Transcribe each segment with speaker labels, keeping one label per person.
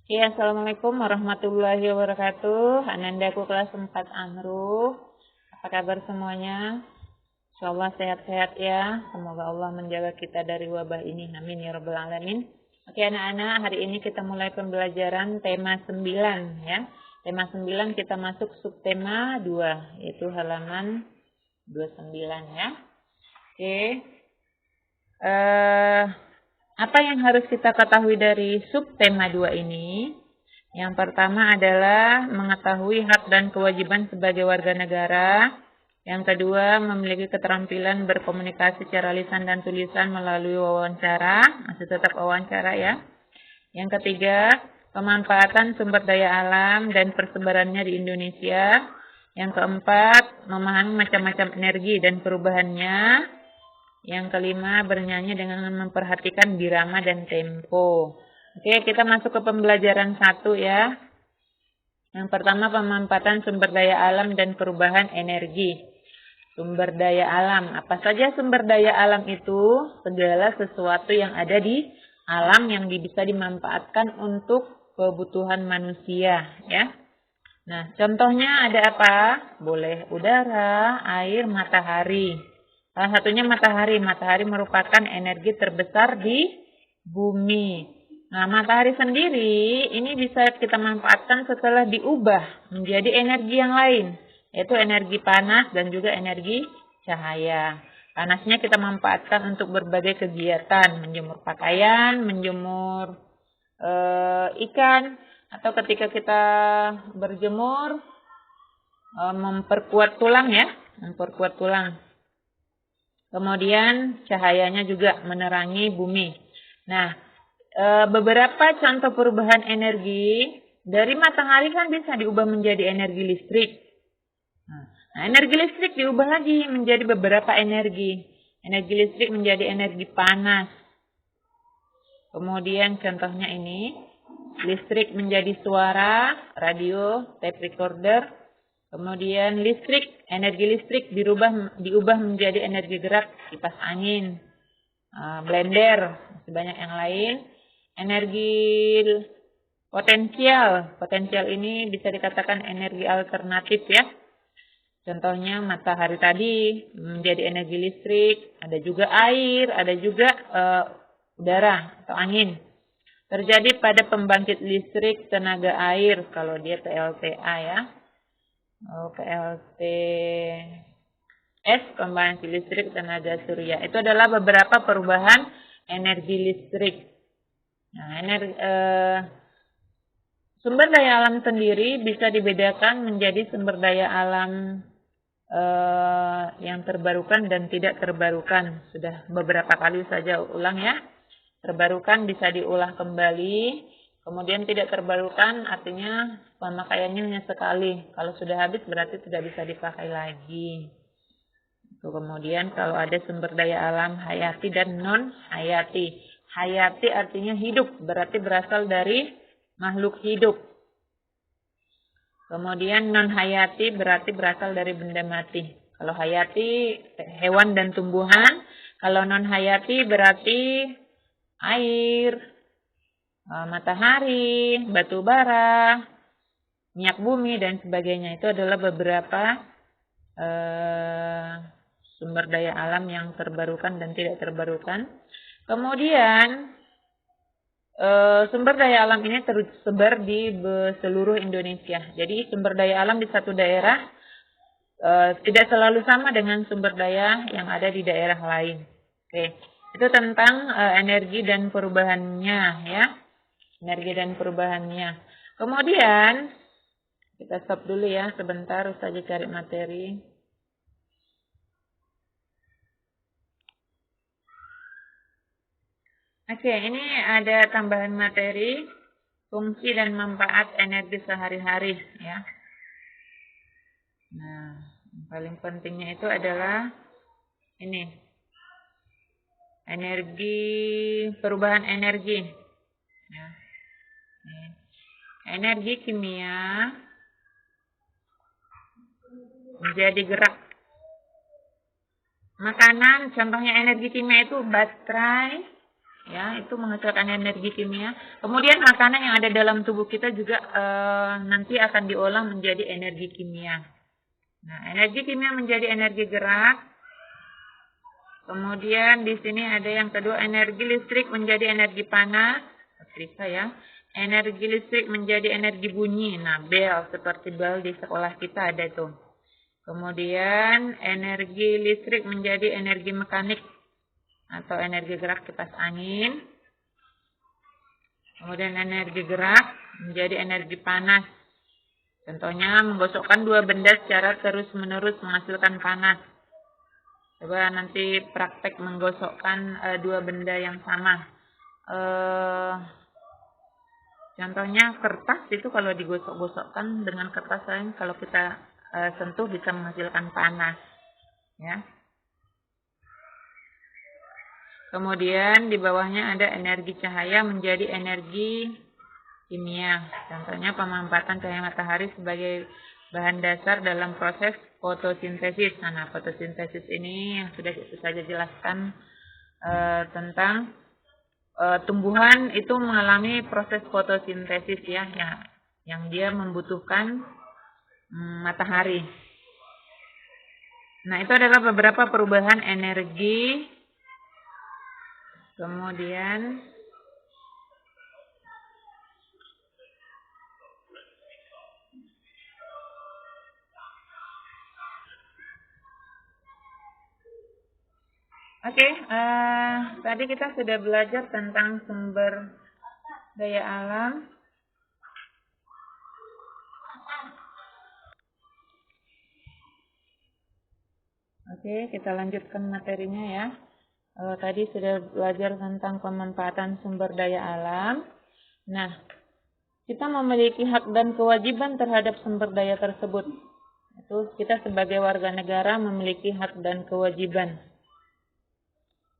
Speaker 1: Ya, Assalamualaikum warahmatullahi wabarakatuh. Anandaku kelas 4 Amru. Apa kabar semuanya? Insyaallah sehat-sehat ya. Semoga Allah menjaga kita dari wabah ini. Amin ya rabbal alamin. Oke anak-anak, hari ini kita mulai pembelajaran tema 9 ya. Tema 9 kita masuk subtema 2, yaitu halaman 29 ya. Oke. Apa yang harus kita ketahui dari subtema 2 ini? Yang pertama adalah mengetahui hak dan kewajiban sebagai warga negara. Yang kedua, memiliki keterampilan berkomunikasi secara lisan dan tulisan melalui wawancara, masih tetap wawancara ya. Yang ketiga, pemanfaatan sumber daya alam dan persebarannya di Indonesia. Yang keempat, memahami macam-macam energi dan perubahannya. Yang kelima, bernyanyi dengan memperhatikan birama dan tempo. Oke, kita masuk ke pembelajaran 1 ya. Yang pertama, pemanfaatan sumber daya alam dan perubahan energi. Sumber daya alam. Apa saja sumber daya alam itu? Segala sesuatu yang ada di alam yang bisa dimanfaatkan untuk kebutuhan manusia ya. Nah, contohnya ada apa? Boleh udara, air, matahari. Salah satunya matahari. Matahari merupakan energi terbesar di bumi. Nah, matahari sendiri ini bisa kita manfaatkan setelah diubah menjadi energi yang lain, yaitu energi panas dan juga energi cahaya. Panasnya kita manfaatkan untuk berbagai kegiatan, menjemur pakaian, menjemur ikan, atau ketika kita berjemur memperkuat tulang ya, memperkuat tulang. Kemudian cahayanya juga menerangi bumi. Nah, beberapa contoh perubahan energi dari matahari kan bisa diubah menjadi energi listrik. Nah, energi listrik diubah lagi menjadi beberapa energi. Energi listrik menjadi energi panas. Kemudian contohnya ini, listrik menjadi suara, radio, tape recorder. Kemudian energi listrik diubah menjadi energi gerak, kipas angin, blender, masih banyak yang lain. Energi potensial ini bisa dikatakan energi alternatif ya. Contohnya matahari tadi menjadi energi listrik, ada juga air, ada juga udara atau angin. Terjadi pada pembangkit listrik tenaga air kalau dia PLTA ya. PLTS, pembangkit listrik tenaga surya. Itu adalah beberapa perubahan energi listrik. Nah, sumber daya alam sendiri bisa dibedakan menjadi sumber daya alam yang terbarukan dan tidak terbarukan. Sudah beberapa kali saja ulang ya. Terbarukan bisa diolah kembali. Kemudian tidak terbarukan artinya pemakaiannya hanya sekali. Kalau sudah habis berarti tidak bisa dipakai lagi. Kemudian kalau ada sumber daya alam hayati dan non hayati. Hayati artinya hidup, berarti berasal dari makhluk hidup. Kemudian non hayati berarti berasal dari benda mati. Kalau hayati hewan dan tumbuhan. Kalau non hayati berarti air, matahari, batu bara, minyak bumi, dan sebagainya. Itu adalah beberapa sumber daya alam yang terbarukan dan tidak terbarukan. Kemudian sumber daya alam ini tersebar di seluruh Indonesia. Jadi sumber daya alam di satu daerah tidak selalu sama dengan sumber daya yang ada di daerah lain. Oke, itu tentang energi dan perubahannya ya. Energi dan perubahannya. Kemudian kita stop dulu ya sebentar, saja cari materi. Oke, ini ada tambahan materi fungsi dan manfaat energi sehari-hari ya. Nah, yang paling pentingnya itu adalah ini, energi, perubahan energi ya. Energi kimia menjadi gerak. Makanan, contohnya energi kimia itu baterai, ya, itu menghasilkan energi kimia. Kemudian makanan yang ada dalam tubuh kita juga nanti akan diolah menjadi energi kimia. Nah, energi kimia menjadi energi gerak. Kemudian di sini ada yang kedua, energi listrik menjadi energi panas, listrik ya. Energi listrik menjadi energi bunyi. Nah, bel, seperti bel di sekolah kita ada tuh. Kemudian energi listrik menjadi energi mekanik atau energi gerak kipas angin. Kemudian energi gerak menjadi energi panas. Contohnya menggosokkan dua benda secara terus-menerus menghasilkan panas. Coba nanti praktek menggosokkan dua benda yang sama. Contohnya kertas itu kalau digosok-gosokkan dengan kertas lain, kalau kita sentuh bisa menghasilkan panas. Ya. Kemudian di bawahnya ada energi cahaya menjadi energi kimia. Contohnya pemanfaatan cahaya matahari sebagai bahan dasar dalam proses fotosintesis. Nah, fotosintesis ini yang sudah saya jelaskan tentang tumbuhan itu mengalami proses fotosintesis ya, yang dia membutuhkan matahari. Nah, itu adalah beberapa perubahan energi. Kemudian tadi kita sudah belajar tentang sumber daya alam. Kita lanjutkan materinya ya. Tadi sudah belajar tentang pemanfaatan sumber daya alam. Nah, kita memiliki hak dan kewajiban terhadap sumber daya tersebut. Itu kita sebagai warga negara memiliki hak dan kewajiban.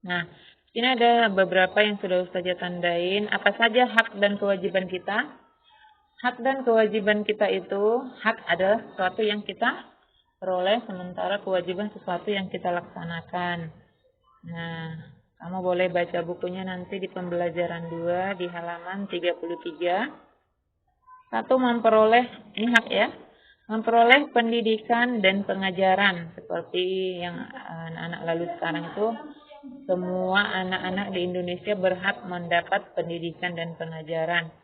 Speaker 1: Nah, ini ada beberapa yang sudah Ustazah tandain. Apa saja hak dan kewajiban kita? Hak dan kewajiban kita itu, hak adalah sesuatu yang kita peroleh, sementara kewajiban sesuatu yang kita laksanakan. Nah, kamu boleh baca bukunya nanti di pembelajaran 2 di halaman 33. Satu, memperoleh, ini hak ya, memperoleh pendidikan dan pengajaran. Seperti yang anak-anak lalu sekarang itu, semua anak-anak di Indonesia berhak mendapat pendidikan dan pengajaran.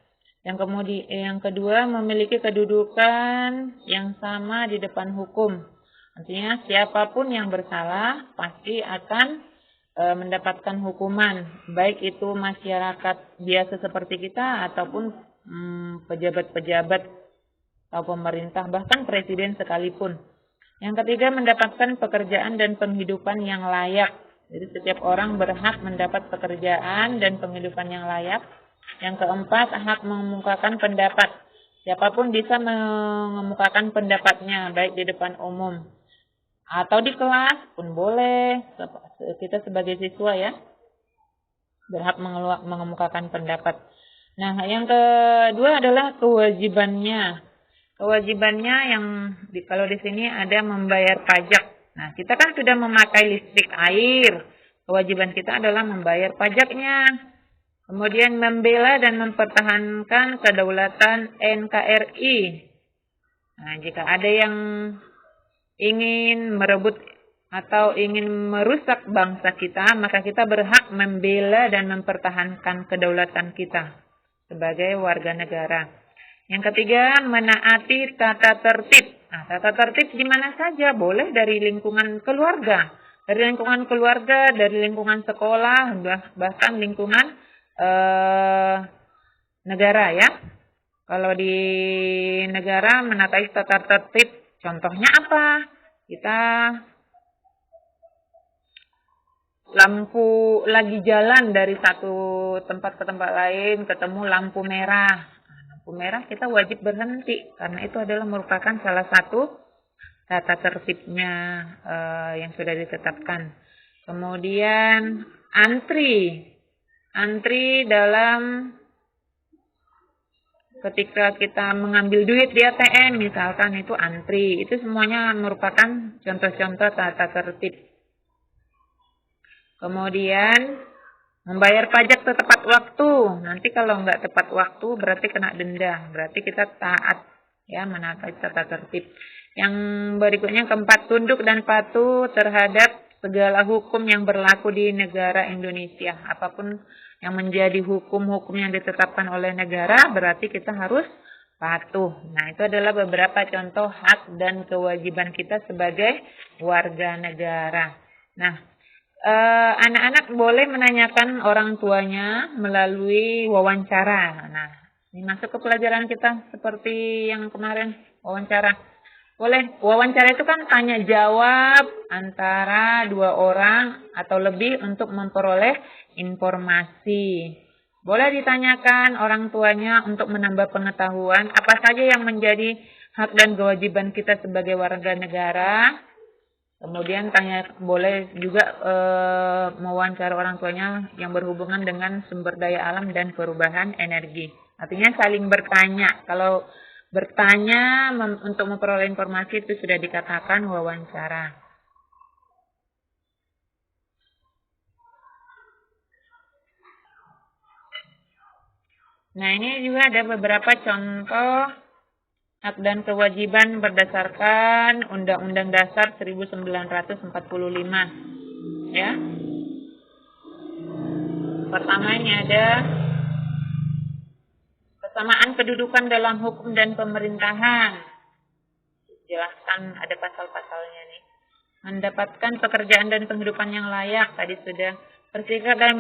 Speaker 1: Yang kedua, memiliki kedudukan yang sama di depan hukum. Artinya siapapun yang bersalah pasti akan mendapatkan hukuman, baik itu masyarakat biasa seperti kita ataupun pejabat-pejabat atau pemerintah, bahkan presiden sekalipun. Yang ketiga, mendapatkan pekerjaan dan penghidupan yang layak. Jadi setiap orang berhak mendapat pekerjaan dan penghidupan yang layak. Yang keempat, hak mengemukakan pendapat. Siapapun bisa mengemukakan pendapatnya, baik di depan umum atau di kelas pun boleh. Kita sebagai siswa ya berhak mengemukakan pendapat. Nah, yang kedua adalah kewajibannya. Kewajibannya yang kalau di sini ada membayar pajak. Nah, kita kan sudah memakai listrik, air. Kewajiban kita adalah membayar pajaknya. Kemudian membela dan mempertahankan kedaulatan NKRI. Nah, jika ada yang ingin merebut atau ingin merusak bangsa kita, maka kita berhak membela dan mempertahankan kedaulatan kita sebagai warga negara. Yang ketiga, menaati tata tertib. Nah, tata tertib di mana saja, boleh dari lingkungan keluarga, dari lingkungan sekolah, bahkan lingkungan negara ya. Kalau di negara menaati tata tertib, contohnya apa? Kita lampu lagi jalan dari satu tempat ke tempat lain, ketemu lampu merah. Lampu merah kita wajib berhenti, karena itu adalah merupakan salah satu tata tertibnya yang sudah ditetapkan. Kemudian antri dalam ketika kita mengambil duit di ATM misalkan, itu antri. Itu semuanya merupakan contoh-contoh tata tertib. Kemudian Membayar pajak tepat waktu. Nanti kalau nggak tepat waktu berarti kena denda. Berarti kita taat ya menaati tata tertib. Yang berikutnya keempat, tunduk dan patuh terhadap segala hukum yang berlaku di negara Indonesia. Apapun yang menjadi hukum-hukum yang ditetapkan oleh negara berarti kita harus patuh. Nah, itu adalah beberapa contoh hak dan kewajiban kita sebagai warga negara. Nah, anak-anak boleh menanyakan orang tuanya melalui wawancara. Nah, ini masuk ke pelajaran kita seperti yang kemarin, wawancara. Boleh, wawancara itu kan tanya jawab antara dua orang atau lebih untuk memperoleh informasi. Boleh ditanyakan orang tuanya untuk menambah pengetahuan apa saja yang menjadi hak dan kewajiban kita sebagai warga negara. Kemudian boleh juga mewawancara orang tuanya yang berhubungan dengan sumber daya alam dan perubahan energi. Artinya saling bertanya. Kalau bertanya untuk memperoleh informasi itu sudah dikatakan wawancara. Nah, ini juga ada beberapa contoh hak dan kewajiban berdasarkan Undang-Undang Dasar 1945. Ya. Pertama ini ada kesamaan kedudukan dalam hukum dan pemerintahan. Jelaskan ada pasal-pasalnya nih. Mendapatkan pekerjaan dan penghidupan yang layak, tadi sudah. Berserikat dan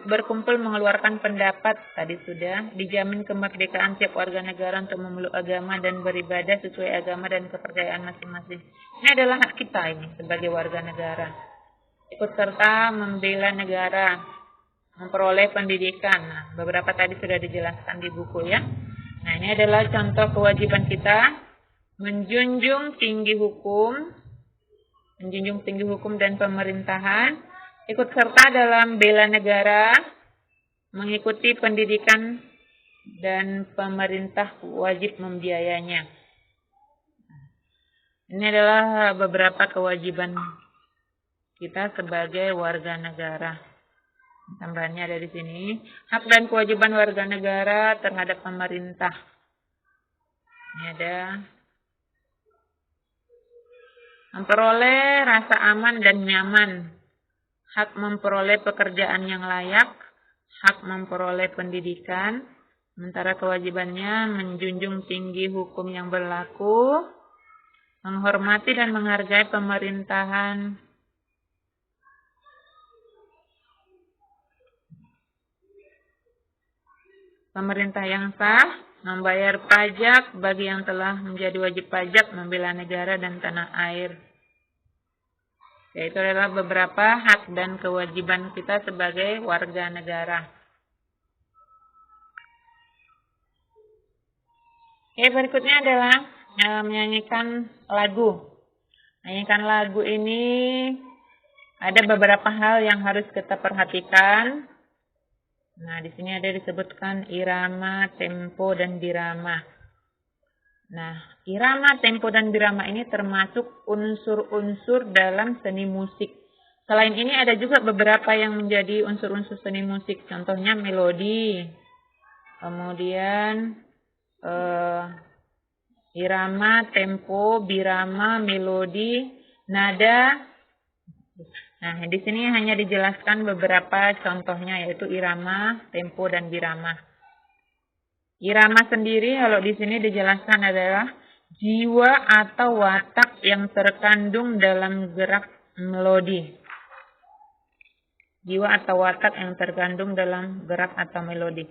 Speaker 1: berkumpul mengeluarkan pendapat, tadi sudah. Dijamin kemerdekaan tiap warga negara untuk memeluk agama dan beribadah sesuai agama dan kepercayaan masing-masing. Ini adalah hak kita ini sebagai warga negara. Ikut serta membela negara, memperoleh pendidikan. Nah, beberapa tadi sudah dijelaskan di buku ya. Nah, ini adalah contoh kewajiban kita. Menjunjung tinggi hukum dan pemerintahan, ikut serta dalam bela negara, mengikuti pendidikan, dan pemerintah wajib membiayainya. Ini adalah beberapa kewajiban kita sebagai warga negara. Tambahannya ada di sini. Hak dan kewajiban warga negara terhadap pemerintah. Ini ada memperoleh rasa aman dan nyaman, hak memperoleh pekerjaan yang layak, hak memperoleh pendidikan, sementara kewajibannya menjunjung tinggi hukum yang berlaku, menghormati dan menghargai pemerintahan, pemerintah yang sah, membayar pajak bagi yang telah menjadi wajib pajak, membela negara dan tanah air. Yaitu adalah beberapa hak dan kewajiban kita sebagai warga negara. Oke, berikutnya adalah menyanyikan lagu. Menyanyikan lagu ini ada beberapa hal yang harus kita perhatikan. Nah, di sini ada disebutkan irama, tempo, dan birama. Nah, irama, tempo, dan birama ini termasuk unsur-unsur dalam seni musik. Selain ini ada juga beberapa yang menjadi unsur-unsur seni musik. Contohnya melodi, kemudian irama, tempo, birama, melodi, nada. Nah, di sini hanya dijelaskan beberapa contohnya, yaitu irama, tempo, dan birama. Irama sendiri kalau di sini dijelaskan adalah jiwa atau watak yang terkandung dalam gerak melodi. Jiwa atau watak yang terkandung dalam gerak atau melodi.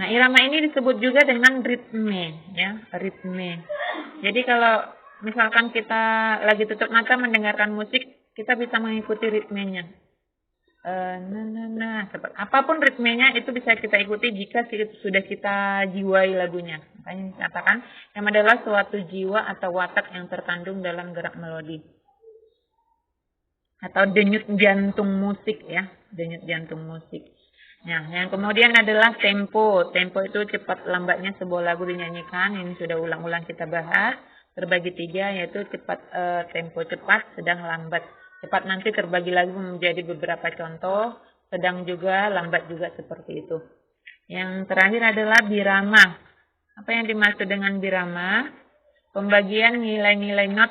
Speaker 1: Nah, irama ini disebut juga dengan ritme, ya, ritme. Jadi kalau misalkan kita lagi tutup mata mendengarkan musik, kita bisa mengikuti ritmenya. Apapun ritmenya itu bisa kita ikuti jika sudah kita jiwai lagunya. Makanya dikatakan yang adalah suatu jiwa atau watak yang terkandung dalam gerak melodi. Atau denyut jantung musik ya, denyut jantung musik. Nah, yang kemudian adalah tempo. Tempo itu cepat lambatnya sebuah lagu dinyanyikan. Ini sudah ulang-ulang kita bahas. Terbagi 3 yaitu cepat, tempo cepat, sedang lambat. Cepat nanti terbagi lagi menjadi beberapa contoh. sedang juga, lambat juga seperti itu. Yang terakhir adalah birama. Apa yang dimaksud dengan birama? Pembagian nilai-nilai not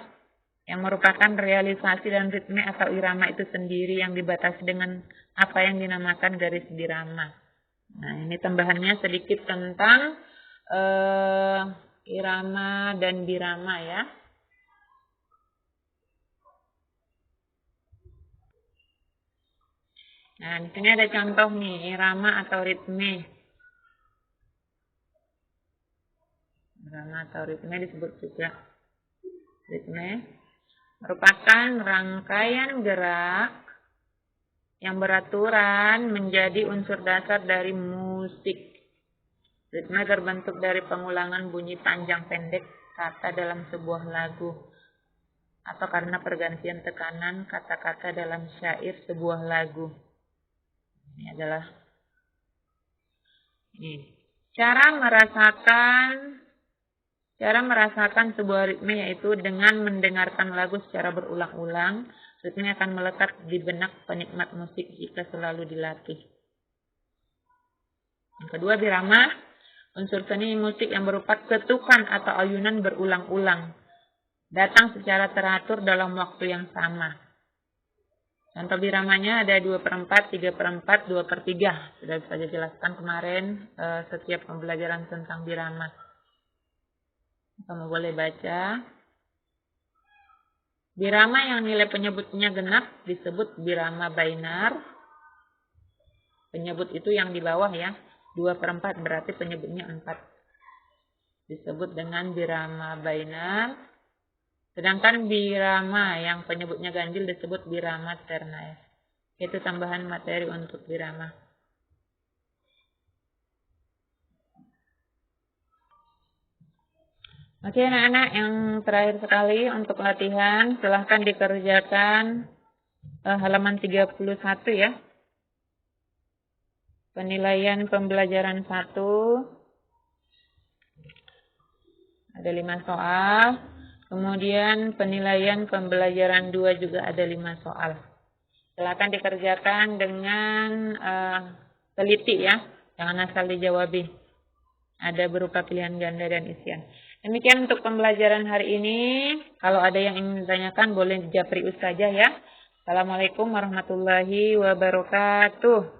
Speaker 1: yang merupakan realisasi dan ritme atau irama itu sendiri yang dibatasi dengan apa yang dinamakan garis birama. Nah, ini tambahannya sedikit tentang irama dan birama ya. Nah, di sini ada contoh nih, irama atau ritme. Irama atau ritme disebut juga ritme merupakan rangkaian gerak yang beraturan menjadi unsur dasar dari musik. Ritme terbentuk dari pengulangan bunyi panjang pendek kata dalam sebuah lagu atau karena pergantian tekanan kata-kata dalam syair sebuah lagu. Ini adalah Cara merasakan sebuah ritme yaitu dengan mendengarkan lagu secara berulang-ulang. Ritme akan melekat di benak penikmat musik jika selalu dilatih. Yang kedua, birama, unsur seni musik yang berupa ketukan atau ayunan berulang-ulang. Datang secara teratur dalam waktu yang sama. Contoh biramanya ada 2/4, 3/4, 2/3. Sudah saya jelaskan kemarin setiap pembelajaran tentang birama. Kamu boleh baca. Birama yang nilai penyebutnya genap disebut birama bainar. Penyebut itu yang di bawah ya. 2/4 berarti penyebutnya 4. Disebut dengan birama bainar. Sedangkan birama yang penyebutnya ganjil disebut birama ternaes. Itu tambahan materi untuk birama. Oke anak-anak, yang terakhir sekali untuk latihan, silahkan dikerjakan halaman 31 ya. Penilaian pembelajaran 1. Ada 5 soal. Kemudian penilaian pembelajaran 2 juga ada 5 soal. Silahkan dikerjakan dengan teliti ya. Jangan asal dijawabi. Ada berupa pilihan ganda dan isian. Demikian untuk pembelajaran hari ini. Kalau ada yang ingin ditanyakan boleh japri saja ya. Assalamualaikum warahmatullahi wabarakatuh.